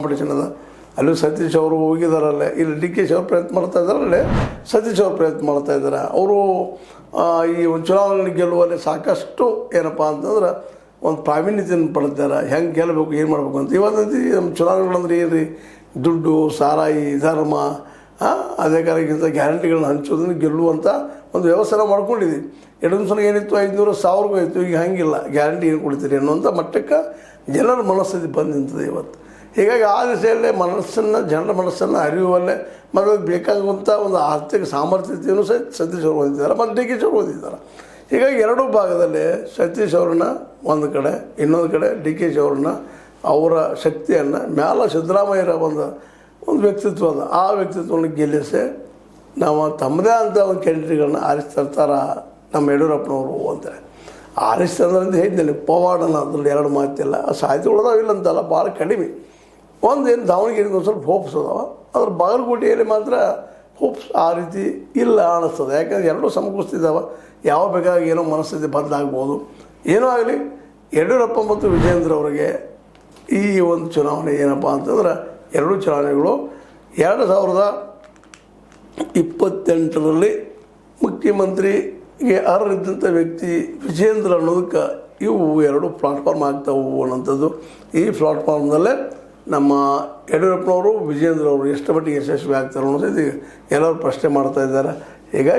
Competition ಅದ. ಅಲ್ಲೂ ಸತೀಶ್ ಅವರು ಹೋಗಿದಾರಲ್ಲೇ, ಇಲ್ಲಿ ಡಿ ಕೆ ಶಿ ಅವರು ಪ್ರಯತ್ನ ಮಾಡ್ತಾ ಇದ್ದಾರಲ್ಲೇ, ಸತೀಶ್ ಅವರು ಪ್ರಯತ್ನ ಮಾಡ್ತಾ ಇದ್ದಾರೆ. ಅವರು ಈ ಒಂದು ಚುನಾವಣೆ ಗೆಲ್ಲುವಲ್ಲಿ ಸಾಕಷ್ಟು ಏನಪ್ಪ ಅಂತಂದ್ರೆ ಒಂದು ಪ್ರಾವೀಣ್ಯತೆಯನ್ನು ಪಡೆದಿದ್ದಾರೆ. ಹೆಂಗೆ ಗೆಲ್ಲಬೇಕು, ಏನು ಮಾಡಬೇಕು ಅಂತ. ಇವತ್ತಂತೂ ನಮ್ಮ ಚುನಾವಣೆಗಳಂದ್ರೆ ಏನು ರೀ, ದುಡ್ಡು, ಸಾರಾಯಿ, ಧರ್ಮ, ಅದೇ ಕಾರಣಕ್ಕಿಂತ ಗ್ಯಾರಂಟಿಗಳನ್ನ ಹಂಚೋದನ್ನು ಗೆಲ್ಲುವಂಥ ಒಂದು ವ್ಯವಸ್ಥೆ ಮಾಡ್ಕೊಂಡಿದ್ದೀವಿ. ಎರಡು ಸಲ ಏನಿತ್ತು 500,000 ಆಯಿತು. ಈಗ ಹಂಗಿಲ್ಲ, ಗ್ಯಾರಂಟಿ ಏನು ಕೊಡ್ತೀರಿ ಅನ್ನೋಂಥ ಮಟ್ಟಕ್ಕೆ ಜನರ ಮನಸ್ಥಿತಿ ಬಂದು ನಿಂತಿದೆ ಇವತ್ತು. ಹೀಗಾಗಿ ಆ ದಿಸೆಯಲ್ಲೇ ಜನರ ಮನಸ್ಸನ್ನು ಅರಿಯುವಲ್ಲೇ ಮತ್ತು ಬೇಕಾಗುವಂಥ ಒಂದು ಆರ್ಥಿಕ ಸಾಮರ್ಥ್ಯತೆಯನ್ನು ಸತೀಶ್ ಅವರು ಹೊಂದಿದ್ದಾರೆ ಮತ್ತು ಡಿ ಕೆ ಶಿ ಅವರು ಹೊಂದಿದ್ದಾರೆ. ಹೀಗಾಗಿ ಎರಡೂ ಭಾಗದಲ್ಲಿ ಸತೀಶ್ ಅವ್ರನ್ನ ಒಂದು ಕಡೆ, ಇನ್ನೊಂದು ಕಡೆ ಡಿ ಕೆ ಶಿ ಅವ್ರನ್ನ ಅವರ ಶಕ್ತಿಯನ್ನು ಮ್ಯಾಲ ಸಿದ್ದರಾಮಯ್ಯರ ಒಂದು ವ್ಯಕ್ತಿತ್ವ ಅದ, ಆ ವ್ಯಕ್ತಿತ್ವವನ್ನು ಗೆಲ್ಲಿಸಿ ನಾವು ತಮ್ಮದೇ ಅಂತ ಒಂದು ಕ್ಯಾಂಡಿಡೇಟ್ಗಳನ್ನ ಆರಿಸ್ತಿರ್ತಾರ ನಮ್ಮ ಯಡಿಯೂರಪ್ಪನವರು ಅಂತೇಳಿ. ಆರಿಸ್ತಂದ್ರೆ ಅಂತ ಹೇಳಿದ್ದೇನೆ, ಪವಾಡನ ಅದ್ರಲ್ಲಿ ಎರಡು ಮಾತಿಲ್ಲ. ಸಾಹಿತ್ಯ ಉಳಿದಾವಿಲ್ಲ ಅಂತಲ್ಲ, ಭಾಳ ಕಡಿಮೆ. ಒಂದೇನು ದಾವಣಗೆರೆಗೆ ಒಂದು ಸ್ವಲ್ಪ ಹೋಪ್ಸ್ ಅದಾವ, ಅದ್ರ ಬಾಗಲಕೋಟೆಯಲ್ಲಿ ಮಾತ್ರ ಹೋಪ್ಸ್ ಆ ರೀತಿ ಇಲ್ಲ ಅನ್ನಿಸ್ತದೆ. ಯಾಕಂದ್ರೆ ಎರಡೂ ಸಮಕೂಸ್ತಿದ್ದಾವೆ. ಯಾವ ಬೇಕಾಗಿ ಏನೋ ಮನಸ್ಥಿತಿ ಬದಲಾಗ್ಬೋದು. ಏನೋ ಆಗಲಿ, ಯಡಿಯೂರಪ್ಪ ಮತ್ತು ವಿಜೇಂದ್ರ ಅವರಿಗೆ ಈ ಒಂದು ಚುನಾವಣೆ ಏನಪ್ಪ ಅಂತಂದ್ರೆ, ಎರಡೂ ಚುನಾವಣೆಗಳು 2028ರಲ್ಲಿ ಮುಖ್ಯಮಂತ್ರಿಗೆ ಅರ್ಹರಿದ್ದಂಥ ವ್ಯಕ್ತಿ ವಿಜೇಂದ್ರ ಅನ್ನೋದಕ್ಕೆ ಇವು ಎರಡು ಪ್ಲಾಟ್ಫಾರ್ಮ್ ಆಗ್ತಾವು ಅನ್ನೋಂಥದ್ದು. ಈ ಪ್ಲಾಟ್ಫಾರ್ಮ್ನಲ್ಲೇ ನಮ್ಮ ಯಡಿಯೂರಪ್ಪನವರು, ವಿಜೇಂದ್ರ ಅವರು ಎಷ್ಟು ಮಟ್ಟಿಗೆ ಯಶಸ್ವಿ ಆಗ್ತಾರೆ ಅನ್ನೋದು ಎಲ್ಲರೂ ಪ್ರಶ್ನೆ ಮಾಡ್ತಾ ಇದ್ದಾರೆ. ಹೀಗಾಗಿ